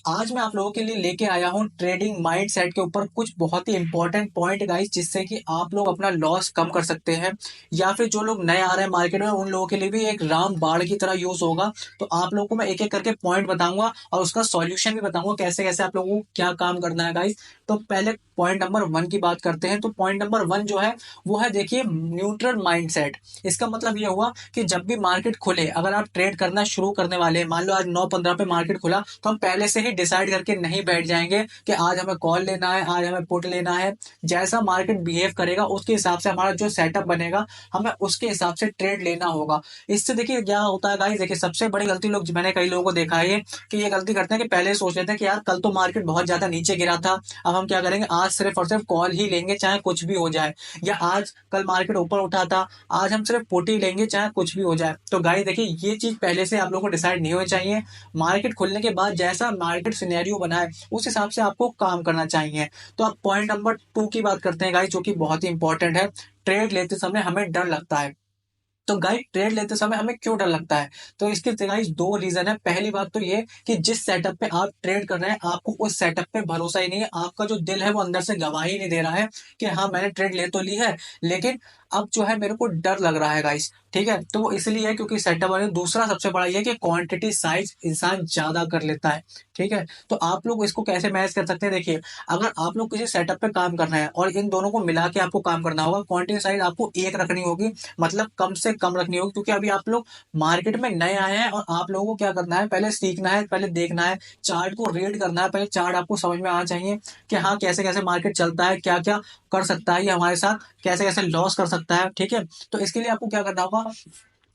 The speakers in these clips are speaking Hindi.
आज मैं आप लोगों के लिए लेके आया हूँ ट्रेडिंग माइंडसेट के ऊपर कुछ बहुत ही इंपॉर्टेंट पॉइंट गाइस, जिससे कि आप लोग अपना लॉस कम कर सकते हैं, या फिर जो लोग नए आ रहे हैं मार्केट में उन लोगों के लिए भी एक राम बाण की तरह यूज होगा। तो आप लोगों को मैं एक एक करके पॉइंट बताऊंगा और उसका सॉल्यूशन भी बताऊंगा कैसे कैसे आप लोगों को क्या काम करना है गाइस। तो पहले पॉइंट नंबर 1 की बात करते हैं। तो पॉइंट नंबर 1 जो है वो है, देखिए, न्यूट्रल माइंडसेट। इसका मतलब ये हुआ कि जब भी मार्केट खुले, अगर आप ट्रेड करना शुरू करने वाले हैं, मान लो आज 9:15 पे मार्केट खुला, तो हम पहले से ही डिसाइड करके नहीं बैठ जाएंगे कि आज हमें कॉल लेना है, आज हमें पुट लेना है। जैसा मार्केट बिहेव करेगा उसके हिसाब से हमारा जो सेटअप बनेगा, हमें उसके हिसाब से ट्रेड लेना होगा। इससे देखिए क्या होता है गाइस, देखिए सबसे बड़ी गलती लोग, मैंने कई लोगों को देखा है ये, कि ये गलती करते हैं कि पहले सोच लेते हैं कि यार कल तो मार्केट बहुत ज्यादा नीचे गिरा था, अब हम क्या करेंगे, आज सिर्फ और सिर्फ कॉल ही लेंगे चाहे कुछ भी हो जाए। या आज कल मार्केट ऊपर उठा था, आज हम सिर्फ पुट ही लेंगे चाहे कुछ भी हो जाए। तो गाइस देखिए, ये चीज पहले से आप लोगों को डिसाइड नहीं होनी चाहिए। मार्केट खुलने के बाद जैसा मार्केट सिनेरियो बना है उस हिसाब से आपको काम करना चाहिए। तो अब पॉइंट नंबर 2 की बात करते हैं गाइस, जो कि बहुत ही इंपॉर्टेंट है। ट्रेड लेते समय हमें डर लगता है। तो गाइस ट्रेड लेते समय हमें क्यों डर लगता है? तो इसके गाइस दो रीजन है। पहली बात तो ये कि जिस सेटअप पे आप ट्रेड कर रहे हैं आपको उस सेटअप पे भरोसा ही नहीं है। आपका जो दिल है वो अंदर से गवाही नहीं दे रहा है कि हाँ मैंने ट्रेड ले तो ली है, लेकिन अब जो है मेरे को डर लग रहा है गाइस। ठीक है, तो वो इसलिए है क्योंकि सेटअप है। दूसरा सबसे बड़ा ये है कि क्वांटिटी साइज इंसान ज्यादा कर लेता है। ठीक है, तो आप लोग इसको कैसे मैनेज कर सकते हैं? देखिए, अगर आप लोग किसी सेटअप पे काम कर रहे हैं और इन दोनों को मिला के आपको काम करना होगा, क्वांटिटी साइज आपको एक रखनी होगी, मतलब कम से कम रखनी होगी, क्योंकि अभी आप लोग मार्केट में नए आए हैं और आप लोगों को क्या करना है, पहले सीखना है, पहले देखना है, चार्ट को रीड करना है। पहले चार्ट आपको समझ में आना चाहिए कि हाँ कैसे कैसे मार्केट चलता है, क्या क्या कर सकता है ये हमारे साथ, कैसे कैसे लॉस कर सकता है। ठीक है, तो इसके लिए आपको क्या करना होगा,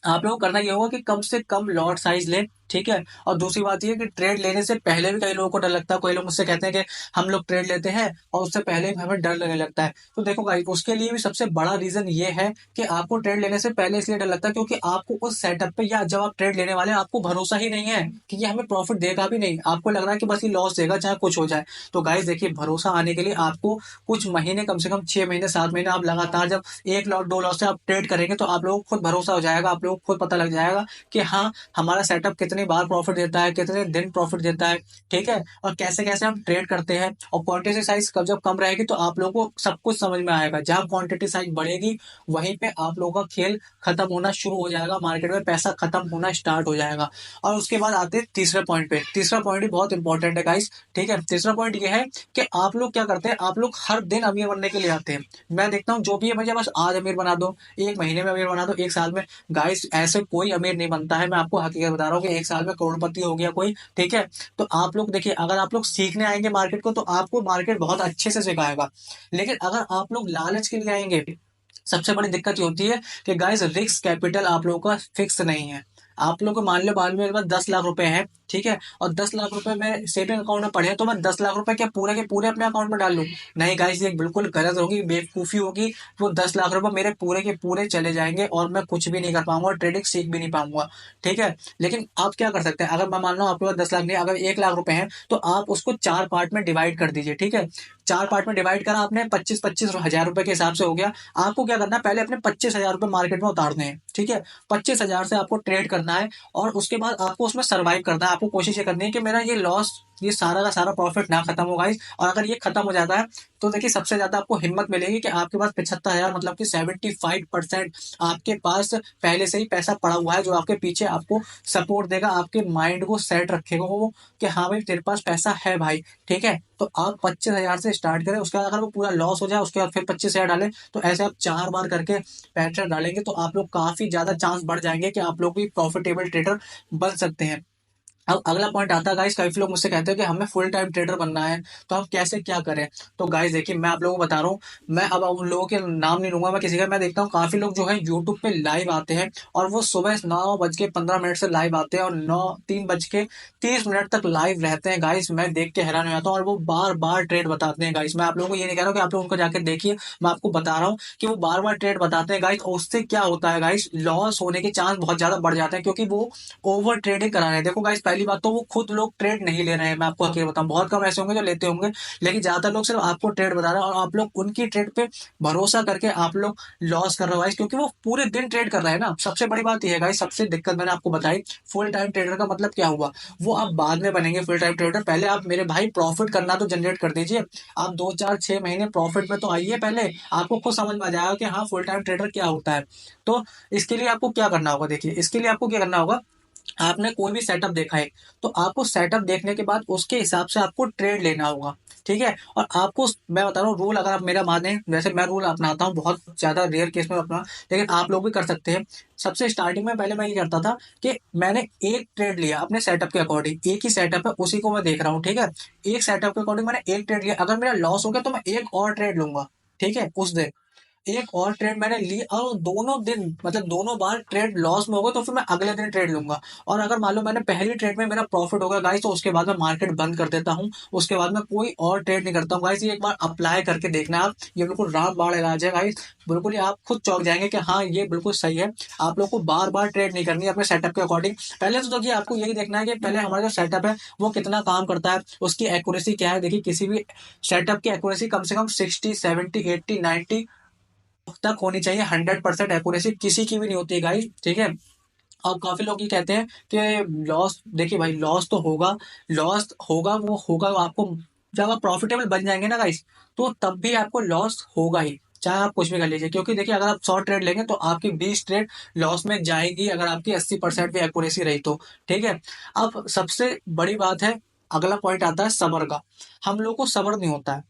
आप लोगों को करना ये होगा कि कम से कम लॉट साइज लें। ठीक है, और दूसरी बात ये कि ट्रेड लेने से पहले भी कई लोगों को डर लगता है। कोई लोग मुझसे कहते हैं कि हम लोग ट्रेड लेते हैं और उससे पहले भी हमें डर लगने लगता है। तो देखो भाई, उसके लिए भी सबसे बड़ा रीजन ये है कि आपको ट्रेड लेने से पहले इसलिए डर लगता है क्योंकि आपको उस सेटअप पे, या जब आप ट्रेड लेने वाले हैं आपको भरोसा ही नहीं है कि ये हमें प्रॉफिट देगा भी नहीं, आपको लग रहा है कि बस ये लॉस देगा चाहे कुछ हो जाए। तो गाइस देखिए, भरोसा आने के लिए आपको कुछ महीने, कम से कम 6 महीने 7 महीने आप लगातार जब एक लॉट दो लॉट से आप ट्रेड करेंगे तो आप लोगों को खुद भरोसा हो जाएगा, आप लोगों को खुद पता लग जाएगा कि हाँ हमारा सेटअप कितनी बार प्रॉफिट देता है, कितने दिन प्रॉफिट देता है। ठीक है, और कैसे कैसे हम ट्रेड करते हैं। और क्वांटिटी साइज कब जब कम रहेगी तो आप लोगों को सब कुछ समझ में आएगा। जहां क्वांटिटी साइज बढ़ेगी वहीं पे आप लोगों का खेल खत्म होना शुरू हो जाएगा, मार्केट में पैसा खत्म होना स्टार्ट हो जाएगा। और उसके बाद आते हैं तीसरे पॉइंट पे। तीसरा पॉइंट भी बहुत इंपॉर्टेंट है गाइस। ठीक है, तीसरा पॉइंट ये है कि आप लोग क्या करते हैं, आप लोग हर दिन अमीर बनने के लिए आते हैं। मैं देखता हूँ जो भी है मुझे बस आज अमीर बना दो, एक महीने में अमीर बना दो, एक साल में। गाइस ऐसे कोई अमीर नहीं बनता है, मैं आपको हकीकत बता रहा हूँ कि एक साल में करोड़पति हो गया कोई। ठीक है, तो आप लोग देखिए, अगर आप लोग सीखने आएंगे मार्केट को तो आपको मार्केट बहुत अच्छे से सिखाएगा। लेकिन अगर आप लोग लालच के लिए आएंगे, सबसे बड़ी दिक्कत ये होती है कि गाइस रिस्क कैपिटल आप लोगों का फिक्स नहीं है। आप लोग को मान लो बाद में मेरे पास 10 लाख रुपए हैं, ठीक है, और 10 लाख रुपए मैं सेविंग अकाउंट में पड़े हैं, तो मैं 10 लाख रुपए क्या पूरे के पूरे अपने अकाउंट में डाल लूं? नहीं गाइस, ये बिल्कुल गलत होगी, बेवकूफी होगी। वो 10 लाख रुपए मेरे पूरे के पूरे चले जाएंगे और मैं कुछ भी नहीं कर पाऊंगा और ट्रेडिंग सीख भी नहीं पाऊंगा। ठीक है, लेकिन आप क्या कर सकते हैं, अगर मैं मान लो आपके पास 10 लाख नहीं, अगर 1 लाख रुपए हैं तो आप उसको 4 पार्ट में डिवाइड कर दीजिए। ठीक है, 4 पार्ट में डिवाइड करा आपने, 25-25 हजार रुपए के हिसाब से हो गया। आपको क्या करना है, पहले अपने 25 हजार रुपए मार्केट में उतारने हैं। ठीक है, 25 हजार से आपको ट्रेड करना है और उसके बाद आपको उसमें सर्वाइव करना है। आपको कोशिश ये करनी है कि मेरा ये लॉस, ये सारा का सारा प्रॉफिट ना खत्म हो गाइस। और अगर ये खत्म हो जाता है तो देखिए सबसे ज्यादा आपको हिम्मत मिलेगी कि आपके पास 75 हजार, मतलब कि 75% आपके पास पहले से ही पैसा पड़ा हुआ है, जो आपके पीछे आपको सपोर्ट देगा, आपके माइंड को सेट रखेगा वो कि हाँ भाई तेरे पास पैसा है भाई। ठीक है, तो आप 25 हजार से स्टार्ट करें, उसके बाद अगर वो पूरा लॉस हो जाए उसके बाद फिर 25 हजार डालें। तो ऐसे आप 4 बार करके पैसा डालेंगे तो आप लोग काफी ज्यादा चांस बढ़ जाएंगे कि आप लोग भी प्रॉफिटेबल ट्रेडर बन सकते हैं। अब अगला पॉइंट आता है गाइस, काफी लोग मुझसे कहते हैं कि हमें फुल टाइम ट्रेडर बनना है, तो हम कैसे क्या करें? तो गाइस देखिए, मैं आप लोगों को बता रहा हूँ। मैं अब उन लोगों के नाम नहीं लूंगा मैं किसी का। मैं देखता हूँ काफी लोग जो है यूट्यूब पे लाइव आते हैं और वो सुबह 9:15 से लाइव आते हैं और 3:30 तक लाइव रहते हैं। गाइस मैं देख के हैरान हो जाता हूँ और वो बार बार ट्रेड बताते हैं। गाइस मैं आप लोगों को ये नहीं कह रहा हूँ कि आप लोग उनको जाकर देखिए, मैं आपको बता रहा हूँ कि वो बार बार ट्रेड बताते हैं गाइस, और उससे क्या होता है गाइस, लॉस होने के चांस बहुत ज्यादा बढ़ जाते हैं क्योंकि वो ओवर ट्रेडिंग करा रहे हैं। देखो गाइस, पहली पहली बात तो वो खुद लोग ट्रेड नहीं ले रहे हैं, मैं आपको हकीकत बताऊं, बहुत कम ऐसे होंगे जो लेते होंगे, लेकिन ज्यादातर लोग सिर्फ आपको ट्रेड बता रहे हैं और आप लोग उनकी ट्रेड पे भरोसा करके आप लोग लॉस कर रहे हो गाइस, क्योंकि वो पूरे दिन ट्रेड कर रहे हैं ना। सबसे बड़ी बात यह है गाइस, सबसे दिक्कत मैंने आपको बताई, फुल टाइम ट्रेडर का मतलब क्या हुआ, वो आप बाद में बनेंगे फुल टाइम ट्रेडर, पहले आप मेरे भाई प्रॉफिट करना तो जनरेट कर दीजिए। आप 2 4 6 महीने प्रॉफिट में तो आइए, पहले आपको खुद समझ में आ जाएगा कि हाँ फुल टाइम ट्रेडर क्या होता है। तो इसके लिए आपको क्या करना होगा, देखिए इसके लिए आपको क्या करना होगा, आपने कोई भी सेटअप देखा है तो आपको सेटअप देखने के बाद उसके हिसाब से आपको ट्रेड लेना होगा, ठीक है। और आपको मैं बता रहा हूँ रूल, अगर आप मेरा माने, वैसे मैं रूल अपनाता हूँ बहुत ज्यादा रेयर केस में अपना, लेकिन आप लोग भी कर सकते हैं। सबसे स्टार्टिंग में पहले मैं ये करता था कि मैंने एक ट्रेड लिया अपने सेटअप के अकॉर्डिंग, एक ही सेटअप है उसी को मैं देख रहा हूँ, ठीक है। एक सेटअप के अकॉर्डिंग मैंने एक ट्रेड लिया, अगर मेरा लॉस हो गया तो मैं एक और ट्रेड लूंगा, ठीक है। उस दिन एक और ट्रेड मैंने ली और दोनों दिन मतलब दोनों बार ट्रेड लॉस में हो गया तो फिर मैं अगले दिन ट्रेड लूंगा। और अगर मान लो मैंने पहली ट्रेड में मेरा प्रॉफिट हो गया गाइस, तो उसके बाद मैं मार्केट बंद कर देता हूँ, उसके बाद मैं कोई और ट्रेड नहीं करता हूँ गाइस। ये एक बार अप्लाई करके देखना आप, ये बिल्कुल रामबाण इलाज है गाइस, बिल्कुल ही आप खुद चौंक जाएंगे कि हाँ ये बिल्कुल सही है। आप लोग को बार बार ट्रेड नहीं करनी है अपने सेटअप के अकॉर्डिंग। पहले तो देखिए आपको यही देखना है कि पहले हमारा जो सेटअप है वो कितना काम करता है, उसकी एक्यूरेसी क्या है। देखिए किसी भी सेटअप की एक्यूरेसी कम से कम 60 70 80 90 तक होनी चाहिए, 100% एक्यूरेसी किसी की भी नहीं होती है गाइस, ठीक है। अब काफी लोग ये कहते हैं कि लॉस, देखिए भाई लॉस तो होगा, लॉस होगा वो होगा आपको, जब आप प्रॉफिटेबल बन जाएंगे ना गाइस, तो तब भी आपको लॉस होगा ही, चाहे आप कुछ भी कर लीजिए। क्योंकि देखिए अगर आप 100 ट्रेड लेंगे तो आपकी 20 ट्रेड लॉस में जाएगी, अगर आपकी 80% भी एक्यूरेसी रही तो, ठीक है। अब सबसे बड़ी बात है, अगला पॉइंट आता है सब्र का। हम लोग को सब्र नहीं होता है।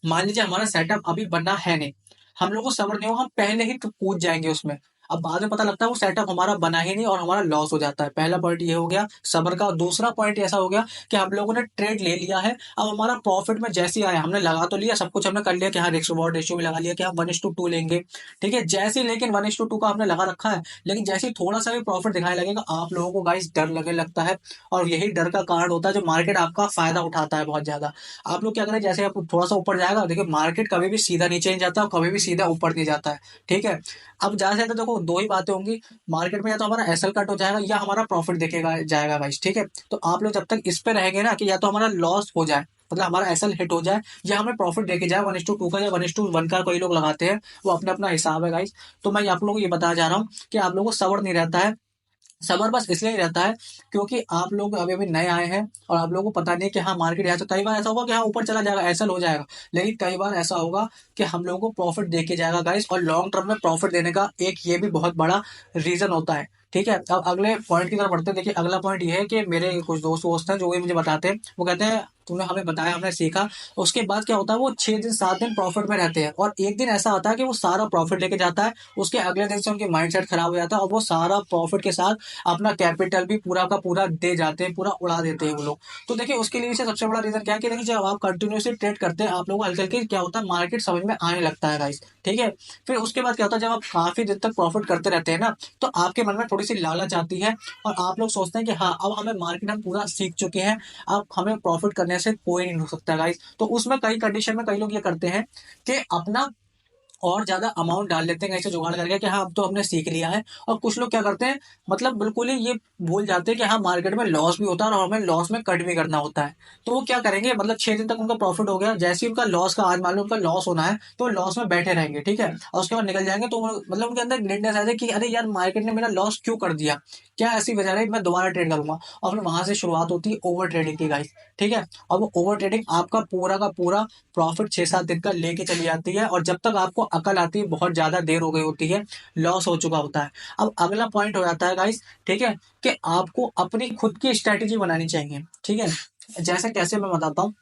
मान लीजिए हमारा सेटअप अभी बना है नहीं, हम लोग को सब्र नहीं होगा, हम पहले ही तो कूद जाएंगे उसमें। अब बाद में पता लगता है वो सेटअप हमारा बना ही नहीं और हमारा लॉस हो जाता है। पहला पॉइंट ये हो गया सब्र का। और दूसरा पॉइंट ऐसा हो गया कि हम लोगों ने ट्रेड ले लिया है, अब हमारा प्रॉफिट में जैसे ही आया, हमने लगा तो लिया, सब कुछ हमने कर लिया कि हाँ रिस्क रिवॉर्ड रेशियो भी लगा लिया कि हम 1:2 लेंगे, ठीक है। जैसे ही लेकिन 1:2 का आपने लगा रखा है, लेकिन जैसे ही थोड़ा सा भी प्रॉफिट दिखाने लगेगा आप लोगों को गाइस डर लगने लगता है। और यही डर का कारण होता है जो मार्केट आपका फायदा उठाता है बहुत ज्यादा। आप लोग क्या करें, जैसे आप थोड़ा सा ऊपर जाएगा, देखिए मार्केट कभी भी सीधा नीचे नहीं जाता और कभी भी सीधा ऊपर नहीं जाता है, ठीक है। अब ज्यादा से ज्यादा देखो दो ही बातें होंगी मार्केट में, या तो हमारा एसएल कट हो जाएगा या हमारा प्रॉफिट देखेगा जाएगा गाइस, ठीक है। तो आप लोग जब तक इस पे रहेंगे ना कि या तो हमारा लॉस हो जाए, मतलब हमारा एसएल हिट हो जाए, या हमें प्रॉफिट देके जाए 1:2 का या 1:1 का, कोई लोग लगाते हैं, वो अपना अपना हिसाब है गाइस। तो मैं आप लोगों को ये बताना चाह रहा हूँ कि आप लोगों को सब्र नहीं रहता है। सबर बस इसलिए ही रहता है क्योंकि आप लोग अभी अभी नए आए हैं और आप लोगों को पता नहीं है कि हाँ मार्केट यहाँ, तो कई बार ऐसा होगा कि हाँ ऊपर चला जाएगा, ऐसा हो जाएगा, लेकिन कई बार ऐसा होगा कि हम लोगों को प्रॉफिट देके जाएगा गाइस। और लॉन्ग टर्म में प्रॉफिट देने का एक ये भी बहुत बड़ा रीजन होता है, ठीक है। अब अगले पॉइंट की तरफ बढ़ते हैं। देखिए अगला पॉइंट ये है कि मेरे कुछ दोस्त हैं जो भी मुझे बताते हैं, वो कहते हैं तूने हमें बताया हमने सीखा, उसके बाद क्या होता है वो 6 दिन 7 दिन प्रॉफिट में रहते हैं और एक दिन ऐसा आता है कि वो सारा प्रॉफिट लेके जाता है, उसके अगले दिन से उनकी माइंडसेट खराब हो जाता है और वो सारा प्रॉफिट के साथ अपना कैपिटल भी पूरा का पूरा दे जाते हैं, पूरा उड़ा देते हैं वो लोग। तो देखिए उसके लिए से सबसे बड़ा रीजन क्या है कि देखिए जब आप कंटिन्यूसली ट्रेड करते हैं आप लोगों को हल्के हल्के क्या होता है मार्केट समझ में आने लगता है गाइस, ठीक है। फिर उसके बाद क्या होता है जब आप काफी दिन तक प्रॉफिट करते रहते हैं ना, तो आपके मन में थोड़ी सी लालच आती है और आप लोग सोचते हैं कि हाँ अब हमें मार्केट हम पूरा सीख चुके हैं, अब हमें प्रॉफिट करने से कोई नहीं हो सकता गाइस। तो उसमें कई कंडीशन में कई लोग ये करते हैं कि अपना और ज्यादा अमाउंट डाल लेते हैं, कैसे जुगाड़ करके कि हाँ अब तो हमने सीख लिया है। और कुछ लोग क्या करते हैं, मतलब बिल्कुल ही ये भूल जाते हैं कि हाँ मार्केट में लॉस भी होता है और हमें लॉस में कट भी करना होता है। तो वो क्या करेंगे, मतलब 6 दिन तक उनका प्रॉफिट हो गया, जैसे ही उनका लॉस का आज मान लो उनका लॉस होना है तो लॉस में बैठे रहेंगे, ठीक है। और उसके बाद निकल जाएंगे तो मतलब उनके अंदर ग्रेटनेस आ जाए कि अरे यार मार्केट ने मेरा लॉस क्यों कर दिया, क्या ऐसी वजह है, मैं दोबारा ट्रेड करूंगा। और फिर वहां से शुरुआत होती है ओवर ट्रेडिंग की गाइस, ठीक है। और वो ओवर ट्रेडिंग आपका पूरा का पूरा प्रॉफिट 6 7 दिन का लेके चली जाती है और जब तक आपको अकल आती है बहुत ज्यादा देर हो गई होती है, लॉस हो चुका होता है। अब अगला पॉइंट हो जाता है गाइस, ठीक है, कि आपको अपनी खुद की स्ट्रेटेजी बनानी चाहिए, ठीक है। जैसे कैसे मैं बताता हूँ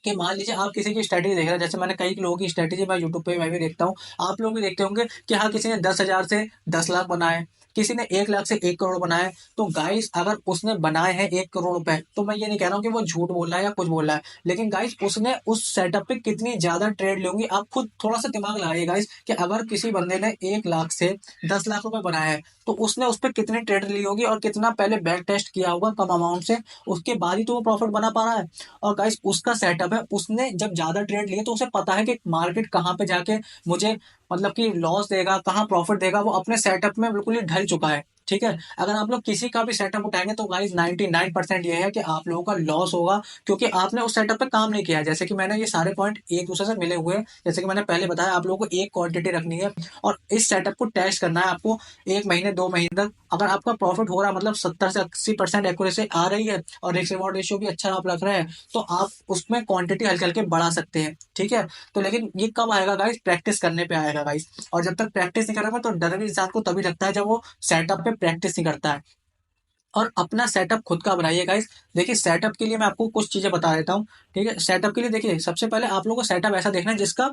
कि मान लीजिए आप किसी की स्ट्रेटेजी देख रहे हैं, जैसे मैंने कई लोगों की स्ट्रेटेजी मैं यूट्यूब पे मैं भी देखता हूँ, आप लोग भी देखते होंगे कि हाँ किसी ने 10,000 से 10 लाख बनाए, किसी ने 1 लाख से 1 करोड़ बनाए। तो गाइस अगर उसने बनाए हैं 1 करोड़ रुपए, तो मैं ये नहीं कह रहा हूँ कि वो झूठ बोल रहा है या कुछ बोल रहा है, लेकिन गाइस उसने उस सेटअप पे कितनी ज्यादा ट्रेड लेंगी, आप खुद थोड़ा सा दिमाग लगाइए गाइस कि अगर किसी बंदे ने 1 लाख से 10 लाख रुपए बनाए हैं तो उसने उस पर कितनी ट्रेड ली होगी और कितना पहले बैक टेस्ट किया होगा कम अमाउंट से, उसके बाद ही तो वो प्रॉफिट बना पा रहा है। और गाइस उसका सेटअप है, उसने जब ज्यादा ट्रेड लिए तो उसे पता है कि मार्केट कहाँ पे जाके मुझे मतलब कि लॉस देगा कहाँ प्रॉफिट देगा, वो अपने सेटअप में बिल्कुल ही ढल चुका है, ठीक है। अगर आप लोग किसी का भी सेटअप उठाएंगे तो गाइस 99% ये है कि आप लोगों का लॉस होगा, क्योंकि आपने उस सेटअप पे काम नहीं किया है। जैसे कि मैंने ये सारे पॉइंट एक दूसरे से मिले हुए हैं। जैसे कि मैंने पहले बताया, आप लोगों को एक क्वांटिटी रखनी है और इस सेटअप को टेस्ट करना है आपको 1 महीने 2 महीने तक। अगर आपका प्रॉफिट हो रहा है, मतलब 70 से 80% एक्यूरेसी आ रही है और रिस्क रिवॉर्ड रेशियो भी अच्छा आप रख रहे हैं, तो आप उसमें क्वांटिटी हल्के हल्के बढ़ा सकते हैं, ठीक है। तो लेकिन ये कब आएगा गाइस? प्रैक्टिस करने पे आएगा गाइस। और जब तक प्रैक्टिस नहीं करेगा तो डर भी इंसान को तभी लगता है जब वो सेटअप पे प्रैक्टिस नहीं करता है। और अपना सेटअप खुद का बनाइए गाइस। देखिए, सेटअप के लिए मैं आपको कुछ चीजें बता देता हूँ, ठीक है। सेटअप के लिए देखिए, सबसे पहले आप लोगों को सेटअप ऐसा देखना है जिसका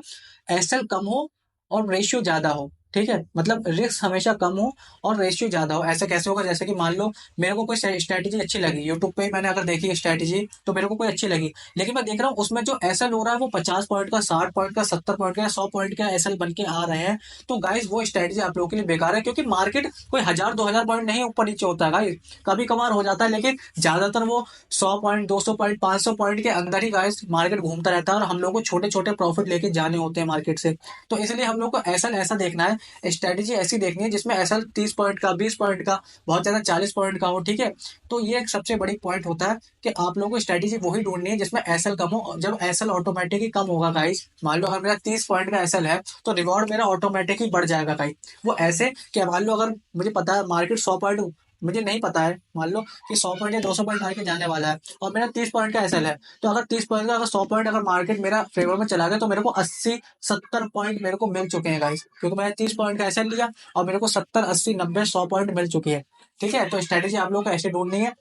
एसएल कम हो और रेशियो ज्यादा हो, ठीक है। मतलब रिस्क हमेशा कम हो और रेशियो ज्यादा हो। ऐसा कैसे होगा? जैसे कि मान लो मेरे को कोई स्ट्रैटेजी अच्छी लगी, यूट्यूब पे मैंने अगर देखी स्ट्रैटेजी तो मेरे को कोई अच्छी लगी, लेकिन मैं देख रहा हूँ उसमें जो एसएल हो रहा है वो 50 पॉइंट का, 60 पॉइंट का, 70 पॉइंट का, 100 पॉइंट का एसएल बन के आ रहे हैं, तो गाइस वो स्ट्रैटेजी आप लोगों के लिए बेकार है। क्योंकि मार्केट कोई 1000 2000 पॉइंट नहीं ऊपर नीचे होता है गाइस, कभी कभार हो जाता है, लेकिन ज्यादातर वो 100 पॉइंट, 200 पॉइंट, 500 पॉइंट के अंदर ही गाइस मार्केट घूमता रहता है और हम लोग को छोटे छोटे प्रॉफिट लेके जाने होते हैं मार्केट से। तो इसलिए हम लोग को एसएल ऐसा देखना है, स्ट्रेटेजी ऐसी देखनी है जिसमें एसएल 30 पॉइंट का, 20 पॉइंट का, बहुत ज्यादा 40 पॉइंट का हो, ठीक है। तो ये एक सबसे बड़ी पॉइंट होता है कि आप लोगों को स्ट्रेटेजी वही ढूंढनी है जिसमें एसएल कम हो। जब एसएल ऑटोमेटिकली कम होगा गाइस, मान लो अगर मेरा 30 पॉइंट का एसएल है तो रिवॉर्ड मेरा ऑटोमेटिकली बढ़ जाएगा गाइस। वो ऐसे कि मान लो अगर मुझे पता है मार्केट 100 पॉइंट, मुझे नहीं पता है, मान लो कि 100 पॉइंट या 200 पॉइंट आके जाने वाला है और मेरा 30 पॉइंट का एसएल है, तो अगर 30 पॉइंट का, अगर 100 पॉइंट अगर मार्केट मेरा फेवर में चला गया तो मेरे को 80 70 पॉइंट मेरे को मिल चुके हैं गाइस, क्योंकि मैंने 30 पॉइंट का एसएल लिया और मेरे को 70 80 90 100 पॉइंट मिल चुके हैं, ठीक है। तो स्ट्रेटेजी आप लोगों को ऐसे ढूंढनी है।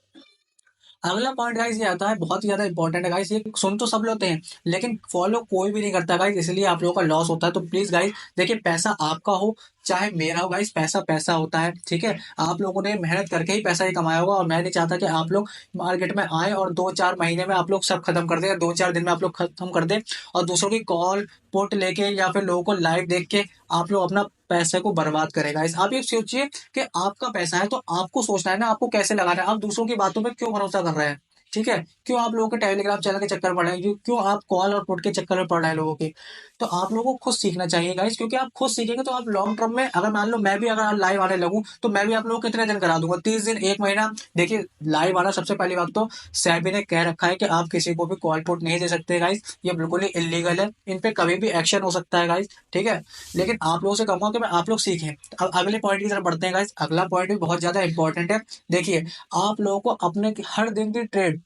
अगला पॉइंट गाइस ये आता है, बहुत ही ज्यादा इंपॉर्टेंट है गाइस, ये सुन तो सब लेते हैं लेकिन फॉलो कोई भी नहीं करता गाइस, इसलिए आप लोगों का लॉस होता है। तो प्लीज गाइस देखिए, पैसा आपका हो चाहे मेरा हो गाइस, पैसा पैसा होता है, ठीक है। आप लोगों ने मेहनत करके ही पैसा ही कमाया होगा और मैं नहीं चाहता कि आप लोग मार्केट में आए और 2 4 महीने में आप लोग सब खत्म कर दें, या 2 4 दिन में आप लोग खत्म कर दें और दूसरों की कॉल पुट लेके या फिर लोगों को लाइव देख के आप लोग अपना पैसे को बर्बाद करें गाइस। आप ये सोचिए कि आपका पैसा है तो आपको सोचना है ना आपको कैसे लगाना है। आप दूसरों की बातों पे क्यों भरोसा कर रहे हैं, ठीक है। क्यों आप लोगों के टेलीग्राम चैनल के चक्कर में पड़ रहे हैं, क्यों आप कॉल और पुट के चक्कर में पड़ रहे हैं लोगों के। तो आप लोगों को खुद सीखना चाहिए गाइस, क्योंकि आप खुद सीखेंगे तो आप लॉन्ग टर्म में, अगर मान लो मैं भी अगर लाइव आने लगूं तो मैं भी आप लोगों को कितने दिन करा दूंगा, 30 दिन, 1 महीना। देखिए, लाइव आना सबसे पहली बात तो सेबी ने कह रखा है कि आप किसी को भी कॉल पुट नहीं दे सकते गाइस, ये बिल्कुल ही इलीगल है, इन पे कभी भी एक्शन हो सकता है गाइस, ठीक है। लेकिन आप लोगों से कहूंगा कि मैं आप लोग सीखें। अब अगले पॉइंट की तरफ बढ़ते हैं गाइस। अगला पॉइंट भी बहुत ज्यादा इंपॉर्टेंट है। देखिए, आप लोगों को अपने हर दिन की ट्रेड,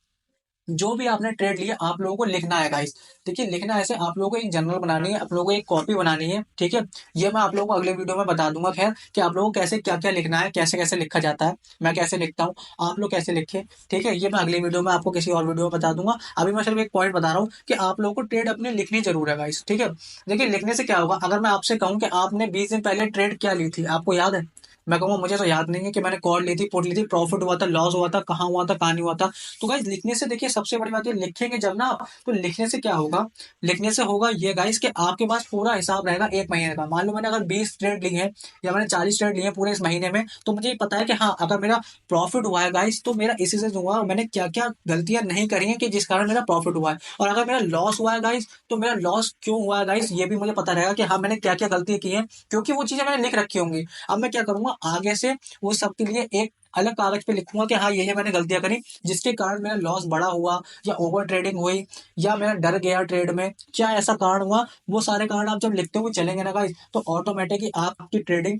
जो भी आपने ट्रेड लिया, आप लोगों को लिखना है गाइस। देखिए, लिखना ऐसे, आप लोगों को एक जर्नल बनानी है, आप लोगों को एक कॉपी बनानी है, ठीक है। ये मैं आप लोगों को अगले वीडियो में बता दूंगा खैर, कि आप लोगों को कैसे क्या क्या लिखना है, कैसे कैसे लिखा जाता है, मैं कैसे लिखता हूँ, आप लोग कैसे लिखे, ठीक है। ये मैं अगले वीडियो में आपको किसी और वीडियो में बता दूंगा। अभी मैं सिर्फ एक पॉइंट बता रहा हूँ कि आप लोगों को ट्रेड अपने लिखनी जरूर है गाइस, ठीक है। देखिए, लिखने से क्या होगा, अगर मैं आपसे कहूँ कि आपने 20 दिन पहले ट्रेड क्या ली थी, आपको याद है? मैं कहूँगा मुझे तो याद नहीं है कि मैंने कॉल ली थी, पुट ली थी, प्रॉफिट हुआ था, लॉस हुआ था, कहाँ हुआ था, कहाँ नहीं हुआ था। तो गाइस लिखने से, देखिए सबसे बड़ी बात है, लिखेंगे जब ना आप, तो लिखने से क्या होगा, लिखने से होगा ये गाइस कि आपके पास पूरा हिसाब रहेगा 1 महीने का। मान लो मैंने अगर 20 ट्रेड ली है या मैंने 40 ट्रेड लिए पूरे इस महीने में, तो मुझे ये पता है कि हाँ, अगर मेरा प्रॉफिट हुआ है गाइस तो मेरा इसी से हुआ है, मैंने क्या क्या गलतियां नहीं करी है कि जिस कारण मेरा प्रॉफिट हुआ है। और अगर मेरा लॉस हुआ है गाइस तो मेरा लॉस क्यों हुआ है गाइस, ये भी मुझे पता रहेगा कि हाँ, मैंने क्या क्या गलतियां की है, क्योंकि वो चीजें मैंने लिख रखी होंगी। अब मैं क्या करूंगा आगे से, वो सबके लिए एक अलग कागज पे लिखूंगा कि हाँ, ये मैंने गलतियां करी जिसके कारण मेरा लॉस बड़ा हुआ, या ओवर ट्रेडिंग हुई, या मैं डर गया ट्रेड में, क्या ऐसा कारण हुआ। वो सारे कारण आप जब लिखते हुए चलेंगे ना गाइस, तो ऑटोमेटिकली आपकी ट्रेडिंग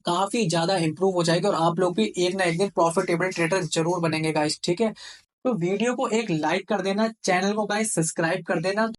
काफी ज्यादा इंप्रूव हो जाएगी और आप लोग भी एक ना एक दिन प्रॉफिटेबल ट्रेडर जरूर बनेंगे गाइस, ठीक है। तो वीडियो को एक लाइक कर देना, चैनल को गाइस सब्सक्राइब कर देना।